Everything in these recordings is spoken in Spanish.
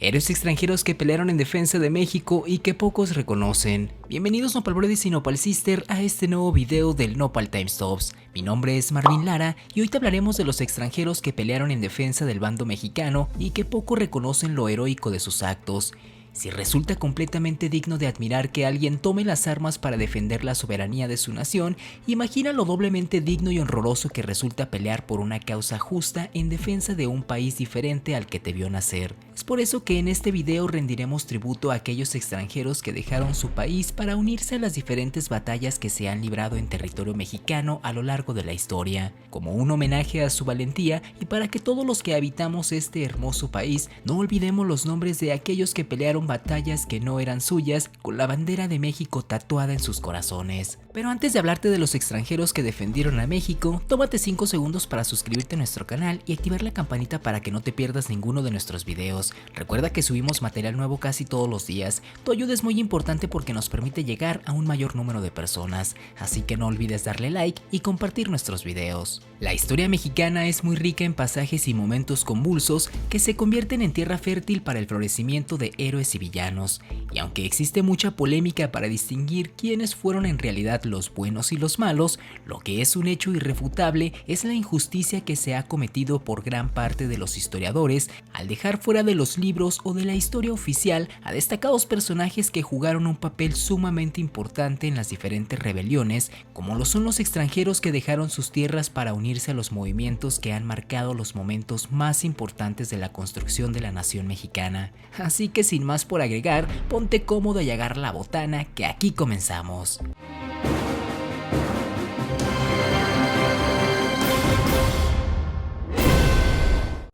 Héroes extranjeros que pelearon en defensa de México y que pocos reconocen. Bienvenidos Nopal Brothers y Nopal Sister a este nuevo video del Nopal Timestops. Mi nombre es Marvin Lara y hoy te hablaremos de los extranjeros que pelearon en defensa del bando mexicano y que poco reconocen lo heroico de sus actos. Si resulta completamente digno de admirar que alguien tome las armas para defender la soberanía de su nación, imagina lo doblemente digno y honroso que resulta pelear por una causa justa en defensa de un país diferente al que te vio nacer. Es por eso que en este video rendiremos tributo a aquellos extranjeros que dejaron su país para unirse a las diferentes batallas que se han librado en territorio mexicano a lo largo de la historia, como un homenaje a su valentía y para que todos los que habitamos este hermoso país no olvidemos los nombres de aquellos que pelearon batallas que no eran suyas con la bandera de México tatuada en sus corazones. Pero antes de hablarte de los extranjeros que defendieron a México, tómate 5 segundos para suscribirte a nuestro canal y activar la campanita para que no te pierdas ninguno de nuestros videos. Recuerda que subimos material nuevo casi todos los días. Tu ayuda es muy importante porque nos permite llegar a un mayor número de personas, así que no olvides darle like y compartir nuestros videos. La historia mexicana es muy rica en pasajes y momentos convulsos que se convierten en tierra fértil para el florecimiento de héroes y villanos, y aunque existe mucha polémica para distinguir quiénes fueron en realidad los buenos y los malos, lo que es un hecho irrefutable es la injusticia que se ha cometido por gran parte de los historiadores al dejar fuera de los libros o de la historia oficial a destacados personajes que jugaron un papel sumamente importante en las diferentes rebeliones, como lo son los extranjeros que dejaron sus tierras para unirse a los movimientos que han marcado los momentos más importantes de la construcción de la nación mexicana. Así que sin más por agregar, ponte cómodo y agarra la botana que aquí comenzamos.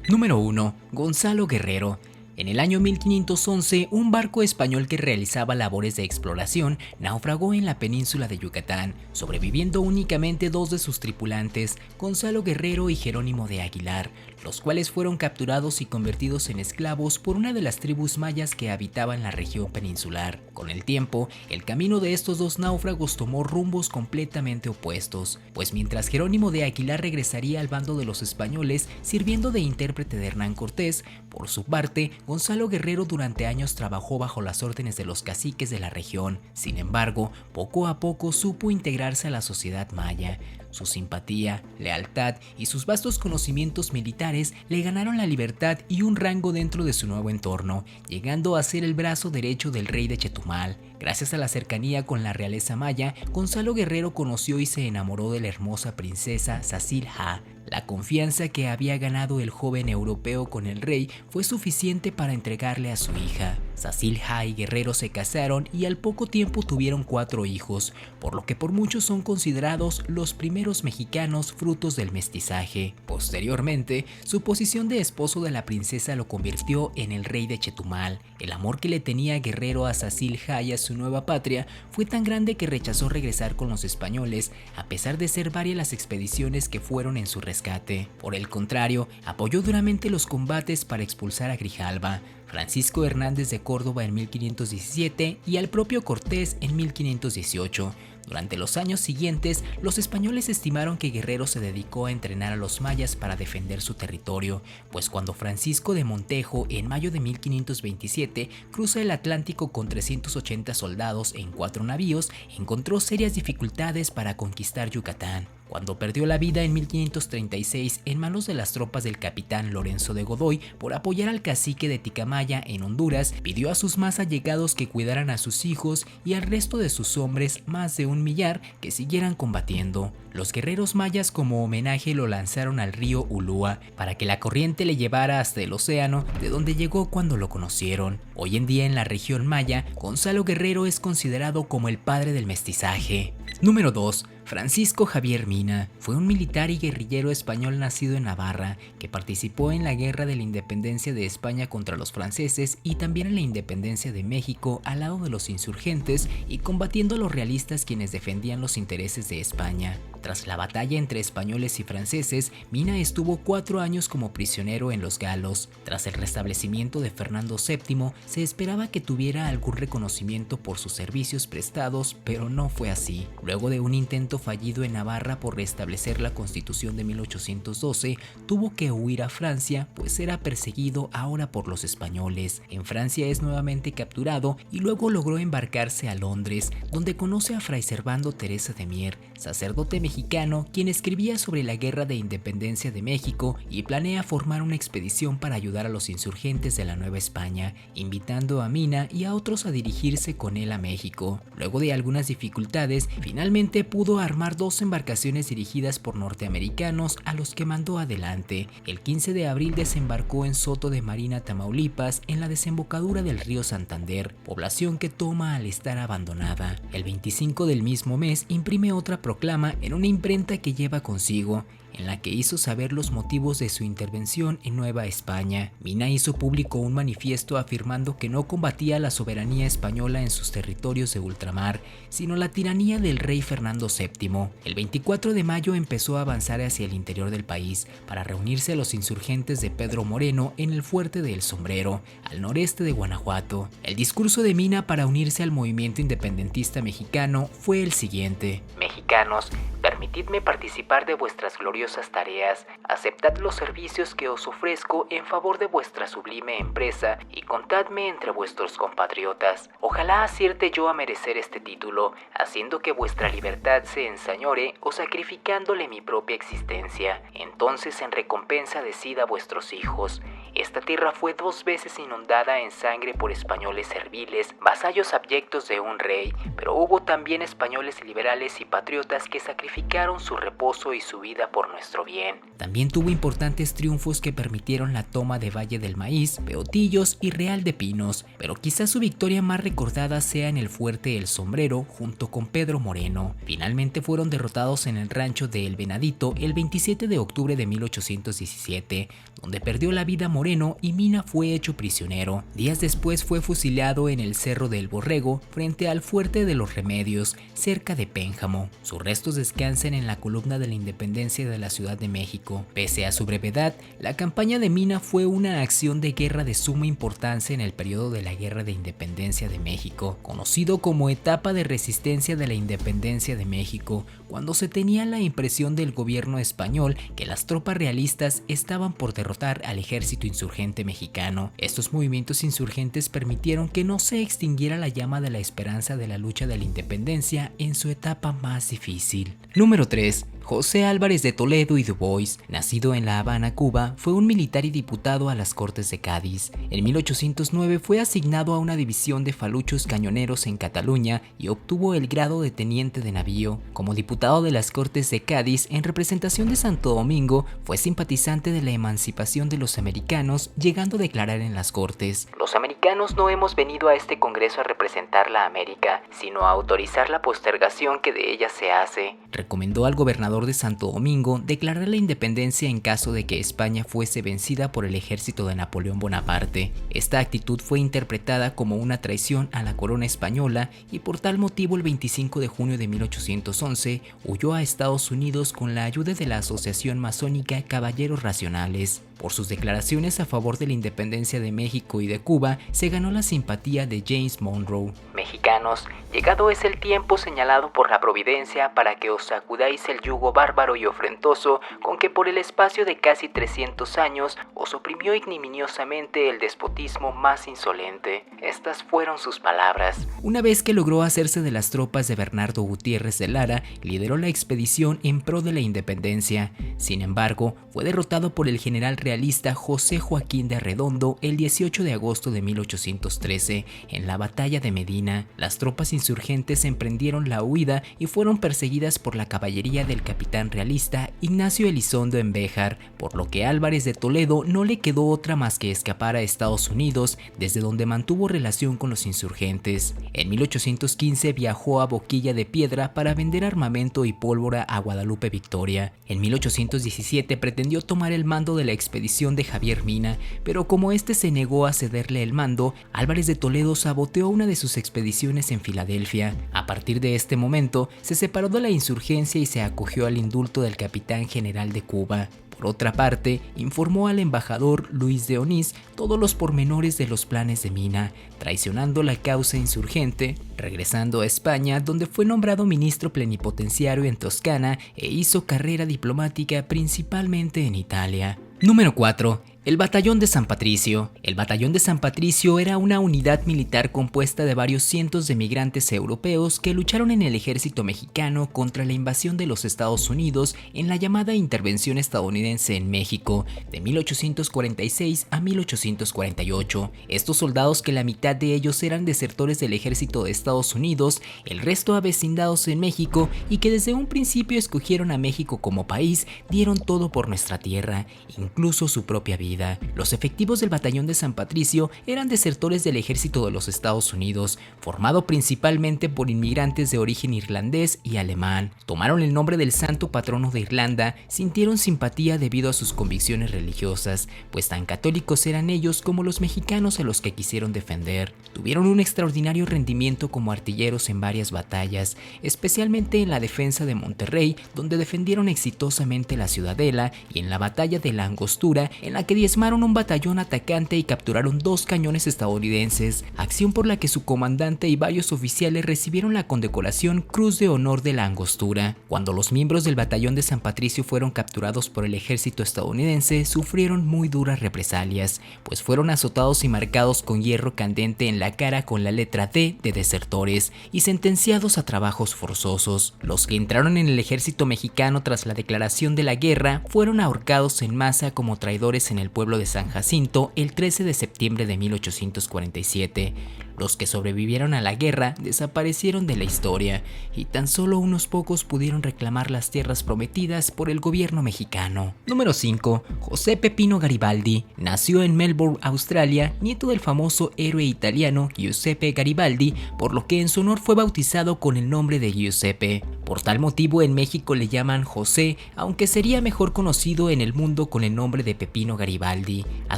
Número 1. Gonzalo Guerrero. En el año 1511, un barco español que realizaba labores de exploración naufragó en la península de Yucatán, sobreviviendo únicamente 2 de sus tripulantes, Gonzalo Guerrero y Jerónimo de Aguilar, los cuales fueron capturados y convertidos en esclavos por una de las tribus mayas que habitaban la región peninsular. Con el tiempo, el camino de estos 2 náufragos tomó rumbos completamente opuestos, pues mientras Jerónimo de Aguilar regresaría al bando de los españoles sirviendo de intérprete de Hernán Cortés, por su parte, Gonzalo Guerrero durante años trabajó bajo las órdenes de los caciques de la región. Sin embargo, poco a poco supo integrarse a la sociedad maya. Su simpatía, lealtad y sus vastos conocimientos militares le ganaron la libertad y un rango dentro de su nuevo entorno, llegando a ser el brazo derecho del rey de Chetumal. Gracias a la cercanía con la realeza maya, Gonzalo Guerrero conoció y se enamoró de la hermosa princesa Sacil-Ha. La confianza que había ganado el joven europeo con el rey fue suficiente para entregarle a su hija. Sacil-Ha y Guerrero se casaron y al poco tiempo tuvieron 4 hijos, por lo que por muchos son considerados los primeros mexicanos frutos del mestizaje. Posteriormente, su posición de esposo de la princesa lo convirtió en el rey de Chetumal. El amor que le tenía Guerrero a Sacil-Ha y a su nueva patria fue tan grande que rechazó regresar con los españoles, a pesar de ser varias las expediciones que fueron en su rescate. Por el contrario, apoyó duramente los combates para expulsar a Grijalva, Francisco Hernández de Córdoba en 1517 y al propio Cortés en 1518. Durante los años siguientes, los españoles estimaron que Guerrero se dedicó a entrenar a los mayas para defender su territorio, pues cuando Francisco de Montejo, en mayo de 1527, cruza el Atlántico con 380 soldados en 4 navíos, encontró serias dificultades para conquistar Yucatán. Cuando perdió la vida en 1536 en manos de las tropas del capitán Lorenzo de Godoy por apoyar al cacique de Ticamaya en Honduras, pidió a sus más allegados que cuidaran a sus hijos y al resto de sus hombres, más de 1 millar, que siguieran combatiendo. Los guerreros mayas como homenaje lo lanzaron al río Ulúa para que la corriente le llevara hasta el océano, de donde llegó cuando lo conocieron. Hoy en día en la región maya, Gonzalo Guerrero es considerado como el padre del mestizaje. Número 2. Francisco Javier Mina fue un militar y guerrillero español nacido en Navarra que participó en la Guerra de la Independencia de España contra los franceses y también en la Independencia de México al lado de los insurgentes y combatiendo a los realistas quienes defendían los intereses de España. Tras la batalla entre españoles y franceses, Mina estuvo 4 años como prisionero en los Galos. Tras el restablecimiento de Fernando VII, se esperaba que tuviera algún reconocimiento por sus servicios prestados, pero no fue así. Luego de un intento fallido en Navarra por restablecer la Constitución de 1812, tuvo que huir a Francia, pues era perseguido ahora por los españoles. En Francia es nuevamente capturado y luego logró embarcarse a Londres, donde conoce a Fray Servando Teresa de Mier, sacerdote mexicano, quien escribía sobre la Guerra de Independencia de México y planea formar una expedición para ayudar a los insurgentes de la Nueva España, invitando a Mina y a otros a dirigirse con él a México. Luego de algunas dificultades, finalmente pudo armar 2 embarcaciones dirigidas por norteamericanos a los que mandó adelante. El 15 de abril desembarcó en Soto de Marina, Tamaulipas, en la desembocadura del río Santander, población que toma al estar abandonada. El 25 del mismo mes imprime otra proclama en una imprenta que lleva consigo, en la que hizo saber los motivos de su intervención en Nueva España. Mina hizo público un manifiesto afirmando que no combatía la soberanía española en sus territorios de ultramar, sino la tiranía del rey Fernando VII. El 24 de mayo empezó a avanzar hacia el interior del país para reunirse a los insurgentes de Pedro Moreno en el fuerte de El Sombrero, al noreste de Guanajuato. El discurso de Mina para unirse al movimiento independentista mexicano fue el siguiente: mexicanos, permitidme participar de vuestras gloriosas tareas, aceptad los servicios que os ofrezco en favor de vuestra sublime empresa y contadme entre vuestros compatriotas. Ojalá acierte yo a merecer este título, haciendo que vuestra libertad se ensañore o sacrificándole mi propia existencia. Entonces en recompensa decida a vuestros hijos. Esta tierra fue 2 veces inundada en sangre por españoles serviles, vasallos abyectos de un rey, pero hubo también españoles liberales y patriotas que sacrificaron su reposo y su vida por nuestro bien. También tuvo importantes triunfos que permitieron la toma de Valle del Maíz, Peotillos y Real de Pinos, pero quizás su victoria más recordada sea en el fuerte El Sombrero junto con Pedro Moreno. Finalmente fueron derrotados en el rancho de El Venadito el 27 de octubre de 1817, donde perdió la vida Moreno y Mina fue hecho prisionero. Días después fue fusilado en el Cerro del Borrego frente al fuerte de los Remedios, cerca de Pénjamo. Sus restos descansan en la columna de la Independencia de la Ciudad de México. Pese a su brevedad, la campaña de Mina fue una acción de guerra de suma importancia en el periodo de la Guerra de Independencia de México, conocido como etapa de resistencia de la Independencia de México, cuando se tenía la impresión del gobierno español que las tropas realistas estaban por derrotar al ejército insurgente mexicano. Estos movimientos insurgentes permitieron que no se extinguiera la llama de la esperanza de la lucha de la independencia en su etapa más difícil. Número 3. José Álvarez de Toledo y Dubois, nacido en La Habana, Cuba, fue un militar y diputado a las Cortes de Cádiz. En 1809 fue asignado a una división de faluchos cañoneros en Cataluña y obtuvo el grado de teniente de navío. Como diputado de las Cortes de Cádiz en representación de Santo Domingo, fue simpatizante de la emancipación de los americanos, llegando a declarar en las Cortes: "Los americanos no hemos venido a este Congreso a representar la América, sino a autorizar la postergación que de ella se hace". Recomendó al gobernador de Santo Domingo declarar la independencia en caso de que España fuese vencida por el ejército de Napoleón Bonaparte. Esta actitud fue interpretada como una traición a la corona española y por tal motivo el 25 de junio de 1811 huyó a Estados Unidos con la ayuda de la Asociación Masónica Caballeros Racionales. Por sus declaraciones a favor de la independencia de México y de Cuba, se ganó la simpatía de James Monroe. "Mexicanos, llegado es el tiempo señalado por la providencia para que os sacudáis el yugo bárbaro y ofrentoso con que por el espacio de casi 300 años os oprimió ignominiosamente el despotismo más insolente". Estas fueron sus palabras. Una vez que logró hacerse de las tropas de Bernardo Gutiérrez de Lara, lideró la expedición en pro de la independencia. Sin embargo, fue derrotado por el general realista José Joaquín de Arredondo el 18 de agosto de 1813 en la batalla de Medina. Las tropas insurgentes emprendieron la huida y fueron perseguidas por la caballería del capitán realista Ignacio Elizondo en Béjar, por lo que Álvarez de Toledo no le quedó otra más que escapar a Estados Unidos, desde donde mantuvo relación con los insurgentes. En 1815 viajó a Boquilla de Piedra para vender armamento y pólvora a Guadalupe Victoria. En 1817 pretendió tomar el mando de la expedición de Javier Mina, pero como este se negó a cederle el mando, Álvarez de Toledo saboteó una de sus expediciones en Filadelfia. A partir de este momento, se separó de la insurgencia y se acogió al indulto del capitán general de Cuba. Por otra parte, informó al embajador Luis de Onís todos los pormenores de los planes de Mina, traicionando la causa insurgente, regresando a España, donde fue nombrado ministro plenipotenciario en Toscana e hizo carrera diplomática principalmente en Italia. Número 4. El Batallón de San Patricio. El Batallón de San Patricio era una unidad militar compuesta de varios cientos de migrantes europeos que lucharon en el ejército mexicano contra la invasión de los Estados Unidos en la llamada intervención estadounidense en México de 1846 a 1848. Estos soldados, que la mitad de ellos eran desertores del ejército de Estados Unidos, el resto avecindados en México y que desde un principio escogieron a México como país, dieron todo por nuestra tierra, incluso su propia vida. Los efectivos del Batallón de San Patricio eran desertores del ejército de los Estados Unidos, formado principalmente por inmigrantes de origen irlandés y alemán. Tomaron el nombre del santo patrono de Irlanda, sintieron simpatía debido a sus convicciones religiosas, pues tan católicos eran ellos como los mexicanos a los que quisieron defender. Tuvieron un extraordinario rendimiento como artilleros en varias batallas, especialmente en la defensa de Monterrey, donde defendieron exitosamente la ciudadela, y en la batalla de la Angostura, en la que diezmaron un batallón atacante y capturaron 2 cañones estadounidenses, acción por la que su comandante y varios oficiales recibieron la condecoración Cruz de Honor de la Angostura. Cuando los miembros del Batallón de San Patricio fueron capturados por el ejército estadounidense, sufrieron muy duras represalias, pues fueron azotados y marcados con hierro candente en la cara con la letra D de desertores y sentenciados a trabajos forzosos. Los que entraron en el ejército mexicano tras la declaración de la guerra fueron ahorcados en masa como traidores en el pueblo de San Jacinto el 13 de septiembre de 1847. Los que sobrevivieron a la guerra desaparecieron de la historia y tan solo unos pocos pudieron reclamar las tierras prometidas por el gobierno mexicano. Número 5. José Pepino Garibaldi. Nació en Melbourne, Australia, nieto del famoso héroe italiano Giuseppe Garibaldi, por lo que en su honor fue bautizado con el nombre de Giuseppe. Por tal motivo en México le llaman José, aunque sería mejor conocido en el mundo con el nombre de Pepino Garibaldi. A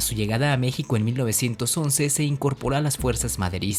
su llegada a México en 1911 se incorporó a las fuerzas maderistas.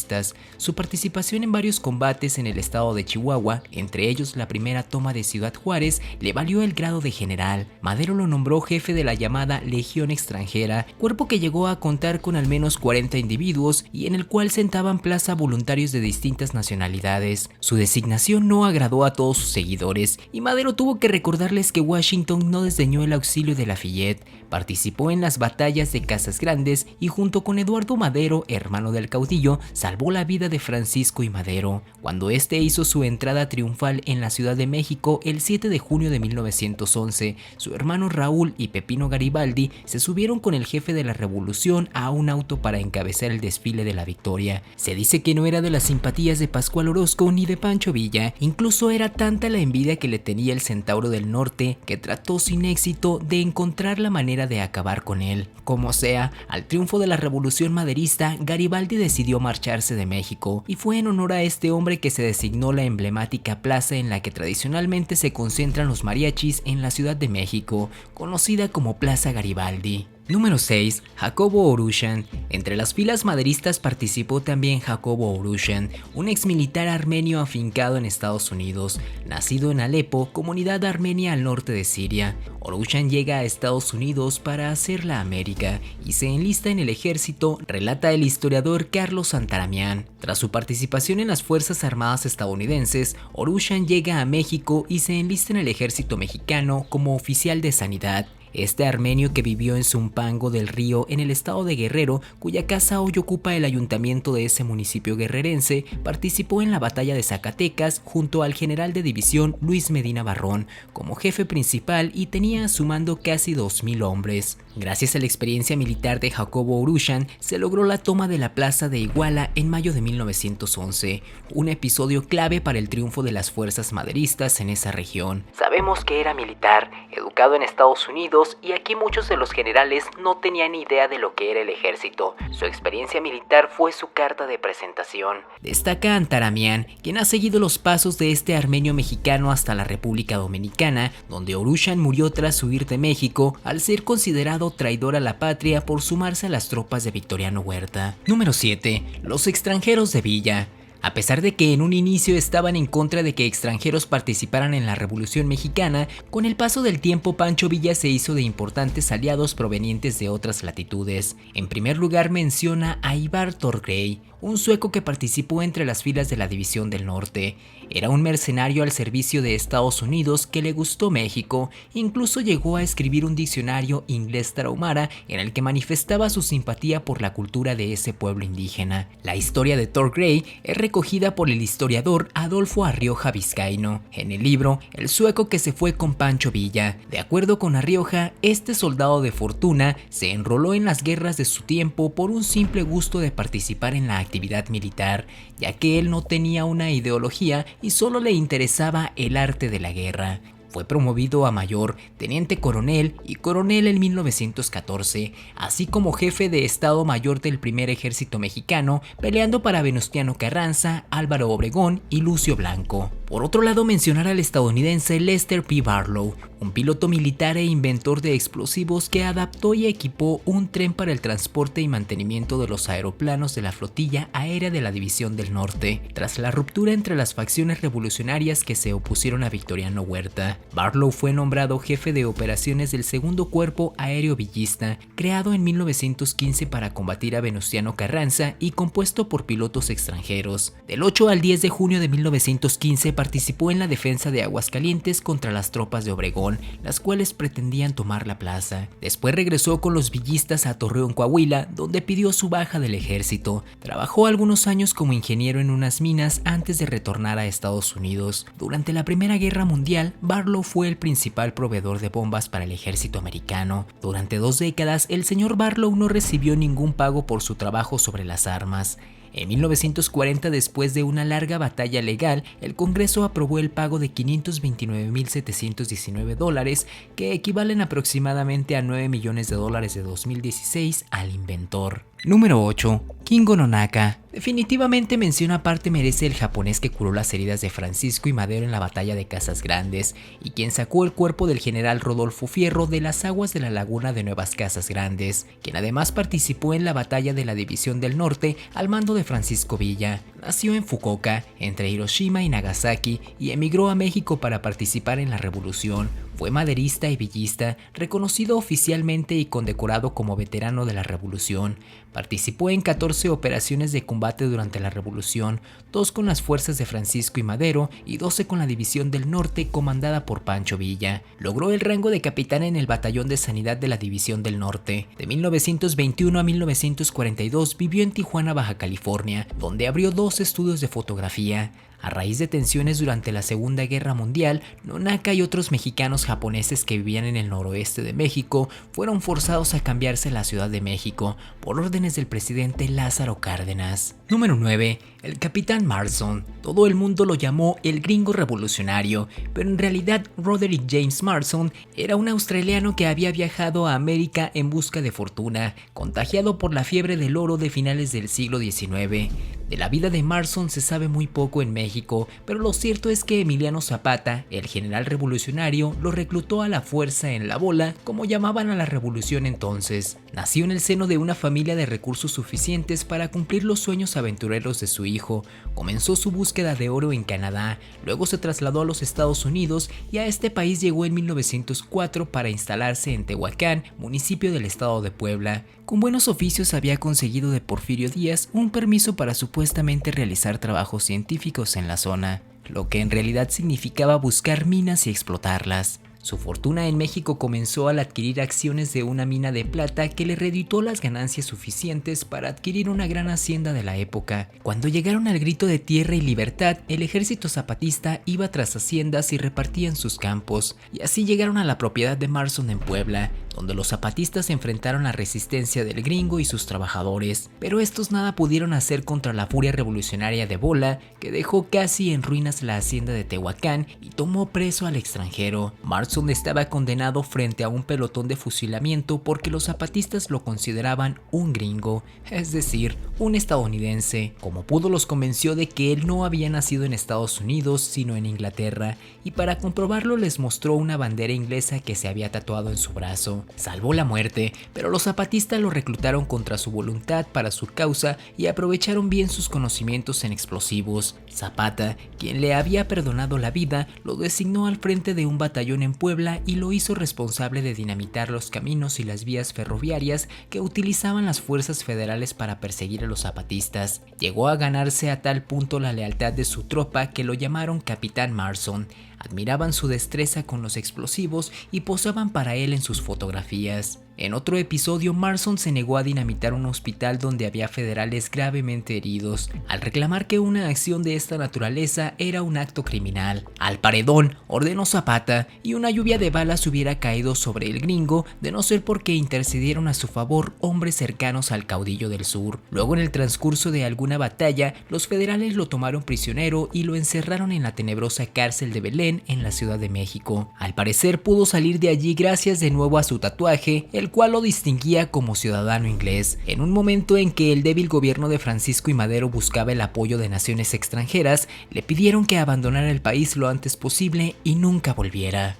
Su participación en varios combates en el estado de Chihuahua, entre ellos la primera toma de Ciudad Juárez, le valió el grado de general. Madero lo nombró jefe de la llamada Legión Extranjera, cuerpo que llegó a contar con al menos 40 individuos y en el cual sentaban plaza voluntarios de distintas nacionalidades. Su designación no agradó a todos sus seguidores y Madero tuvo que recordarles que Washington no desdeñó el auxilio de Lafayette, participó en las batallas de Casas Grandes y junto con Eduardo Madero, hermano del caudillo, salvó la vida de Francisco I. Madero, cuando este hizo su entrada triunfal en la Ciudad de México el 7 de junio de 1911. Su hermano Raúl y Pepino Garibaldi se subieron con el jefe de la revolución a un auto para encabezar el desfile de la victoria. Se dice que no era de las simpatías de Pascual Orozco ni de Pancho Villa, incluso era tanta la envidia que le tenía el Centauro del Norte que trató sin éxito de encontrar la manera de acabar con él. Como sea, al triunfo de la revolución maderista, Garibaldi decidió marcharse de México, y fue en honor a este hombre que se designó la emblemática plaza en la que tradicionalmente se concentran los mariachis en la Ciudad de México, conocida como Plaza Garibaldi. Número 6. Jacobo Orushan. Entre las filas maderistas participó también Jacobo Orushan, un exmilitar armenio afincado en Estados Unidos, nacido en Alepo, comunidad armenia al norte de Siria. Orushan llega a Estados Unidos para hacer la América y se enlista en el ejército, relata el historiador Carlos Santaramián. Tras su participación en las Fuerzas Armadas estadounidenses, Orushan llega a México y se enlista en el ejército mexicano como oficial de sanidad. Este armenio, que vivió en Zumpango del Río, en el estado de Guerrero, cuya casa hoy ocupa el ayuntamiento de ese municipio guerrerense, participó en la batalla de Zacatecas junto al general de división Luis Medina Barrón como jefe principal y tenía a su mando casi 2,000 hombres. Gracias a la experiencia militar de Jacobo Orushan, se logró la toma de la plaza de Iguala en mayo de 1911, un episodio clave para el triunfo de las fuerzas maderistas en esa región. Sabemos que era militar, educado en Estados Unidos, y aquí muchos de los generales no tenían ni idea de lo que era el ejército. Su experiencia militar fue su carta de presentación. Destaca Antaramián, quien ha seguido los pasos de este armenio mexicano hasta la República Dominicana, donde Orushan murió tras huir de México al ser considerado traidor a la patria por sumarse a las tropas de Victoriano Huerta. Número 7. Los extranjeros de Villa. A pesar de que en un inicio estaban en contra de que extranjeros participaran en la Revolución Mexicana, con el paso del tiempo Pancho Villa se hizo de importantes aliados provenientes de otras latitudes. En primer lugar menciona a Ivar Thorgrey, un sueco que participó entre las filas de la División del Norte. Era un mercenario al servicio de Estados Unidos que le gustó México, incluso llegó a escribir un diccionario inglés tarahumara en el que manifestaba su simpatía por la cultura de ese pueblo indígena. La historia de Thorgrey es recogida por el historiador Adolfo Arrioja Vizcaíno en el libro El sueco que se fue con Pancho Villa. De acuerdo con Arrioja, este soldado de fortuna se enroló en las guerras de su tiempo por un simple gusto de participar en la actividad militar, ya que él no tenía una ideología y solo le interesaba el arte de la guerra. Fue promovido a mayor, teniente coronel y coronel en 1914, así como jefe de Estado Mayor del Primer Ejército Mexicano, peleando para Venustiano Carranza, Álvaro Obregón y Lucio Blanco. Por otro lado, mencionar al estadounidense Lester P. Barlow, un piloto militar e inventor de explosivos que adaptó y equipó un tren para el transporte y mantenimiento de los aeroplanos de la flotilla aérea de la División del Norte, tras la ruptura entre las facciones revolucionarias que se opusieron a Victoriano Huerta. Barlow fue nombrado jefe de operaciones del Segundo Cuerpo Aéreo Villista, creado en 1915 para combatir a Venustiano Carranza y compuesto por pilotos extranjeros. Del 8 al 10 de junio de 1915 participó en la defensa de Aguascalientes contra las tropas de Obregón, las cuales pretendían tomar la plaza. Después regresó con los villistas a Torreón, Coahuila, donde pidió su baja del ejército. Trabajó algunos años como ingeniero en unas minas antes de retornar a Estados Unidos. Durante la Primera Guerra Mundial, Barlow fue el principal proveedor de bombas para el ejército americano. Durante 2 décadas, el señor Barlow no recibió ningún pago por su trabajo sobre las armas. En 1940, después de una larga batalla legal, el Congreso aprobó el pago de $529,719, que equivalen aproximadamente a $9 millones de 2016 al inventor. Número 8. Kingo no Naka. Definitivamente mención aparte merece el japonés que curó las heridas de Francisco y Madero en la batalla de Casas Grandes y quien sacó el cuerpo del general Rodolfo Fierro de las aguas de la laguna de Nuevas Casas Grandes, quien además participó en la batalla de la División del Norte al mando de Francisco Villa. Nació en Fukuoka, entre Hiroshima y Nagasaki, y emigró a México para participar en la Revolución. Fue maderista y villista, reconocido oficialmente y condecorado como veterano de la Revolución. Participó en 14 operaciones de combate durante la Revolución, 2 con las fuerzas de Francisco y Madero y 12 con la División del Norte comandada por Pancho Villa. Logró el rango de capitán en el Batallón de Sanidad de la División del Norte. De 1921 a 1942 vivió en Tijuana, Baja California, donde abrió 2 estudios de fotografía. A raíz de tensiones durante la Segunda Guerra Mundial, Nonaka y otros mexicanos japoneses que vivían en el noroeste de México fueron forzados a cambiarse a la Ciudad de México por órdenes del presidente Lázaro Cárdenas. Número 9. El Capitán Marston. Todo el mundo lo llamó el gringo revolucionario, pero en realidad Roderick James Marston era un australiano que había viajado a América en busca de fortuna, contagiado por la fiebre del oro de finales del siglo XIX. De la vida de Marston se sabe muy poco en México, pero lo cierto es que Emiliano Zapata, el general revolucionario, lo reclutó a la fuerza en la bola, como llamaban a la revolución entonces. Nació en el seno de una familia de recursos suficientes para cumplir los sueños aventureros de su hijo. Comenzó su búsqueda de oro en Canadá, luego se trasladó a los Estados Unidos y a este país llegó en 1904 para instalarse en Tehuacán, municipio del estado de Puebla. Con buenos oficios había conseguido de Porfirio Díaz un permiso para supuestamente realizar trabajos científicos en la zona, lo que en realidad significaba buscar minas y explotarlas. Su fortuna en México comenzó al adquirir acciones de una mina de plata que le redituó las ganancias suficientes para adquirir una gran hacienda de la época. Cuando llegaron al grito de tierra y libertad, el ejército zapatista iba tras haciendas y repartían sus campos, y así llegaron a la propiedad de Marston en Puebla, donde los zapatistas enfrentaron la resistencia del gringo y sus trabajadores, pero estos nada pudieron hacer contra la furia revolucionaria de Bola, que dejó casi en ruinas la hacienda de Tehuacán y tomó preso al extranjero. Marston Jackson estaba condenado frente a un pelotón de fusilamiento porque los zapatistas lo consideraban un gringo, es decir, un estadounidense. Como pudo los convenció de que él no había nacido en Estados Unidos sino en Inglaterra, y para comprobarlo les mostró una bandera inglesa que se había tatuado en su brazo. Salvó la muerte, pero los zapatistas lo reclutaron contra su voluntad para su causa y aprovecharon bien sus conocimientos en explosivos. Zapata, quien le había perdonado la vida, lo designó al frente de un batallón en Puebla y lo hizo responsable de dinamitar los caminos y las vías ferroviarias que utilizaban las fuerzas federales para perseguir a los zapatistas. Llegó a ganarse a tal punto la lealtad de su tropa que lo llamaron Capitán Marston. Admiraban su destreza con los explosivos y posaban para él en sus fotografías. En otro episodio, Marston se negó a dinamitar un hospital donde había federales gravemente heridos, al reclamar que una acción de esta naturaleza era un acto criminal. Al paredón, ordenó Zapata, y una lluvia de balas hubiera caído sobre el gringo de no ser porque intercedieron a su favor hombres cercanos al caudillo del sur. Luego, en el transcurso de alguna batalla, los federales lo tomaron prisionero y lo encerraron en la tenebrosa cárcel de Belén en la Ciudad de México. Al parecer pudo salir de allí gracias de nuevo a su tatuaje, el cual lo distinguía como ciudadano inglés. En un momento en que el débil gobierno de Francisco I. Madero buscaba el apoyo de naciones extranjeras, le pidieron que abandonara el país lo antes posible y nunca volviera.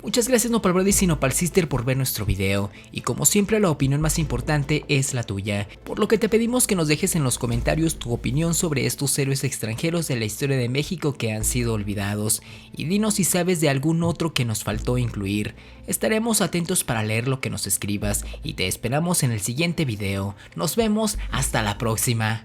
Muchas gracias Nopal Brothers y Nopal Sister por ver nuestro video, y como siempre la opinión más importante es la tuya, por lo que te pedimos que nos dejes en los comentarios tu opinión sobre estos héroes extranjeros de la historia de México que han sido olvidados, y dinos si sabes de algún otro que nos faltó incluir. Estaremos atentos para leer lo que nos escribas y te esperamos en el siguiente video. Nos vemos, hasta la próxima.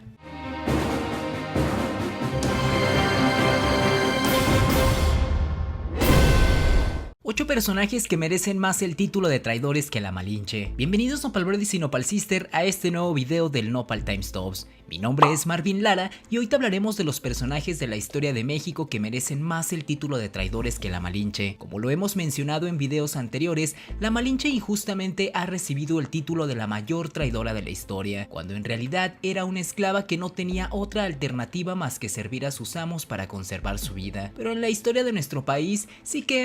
8 personajes que merecen más el título de traidores que la Malinche. Bienvenidos Nopal Brothers y Nopal Sister a este nuevo video del Nopal Times Tops. Mi nombre es Marvin Lara y hoy te hablaremos de los personajes de la historia de México que merecen más el título de traidores que la Malinche. Como lo hemos mencionado en videos anteriores, la Malinche injustamente ha recibido el título de la mayor traidora de la historia, cuando en realidad era una esclava que no tenía otra alternativa más que servir a sus amos para conservar su vida. Pero en la historia de nuestro país sí que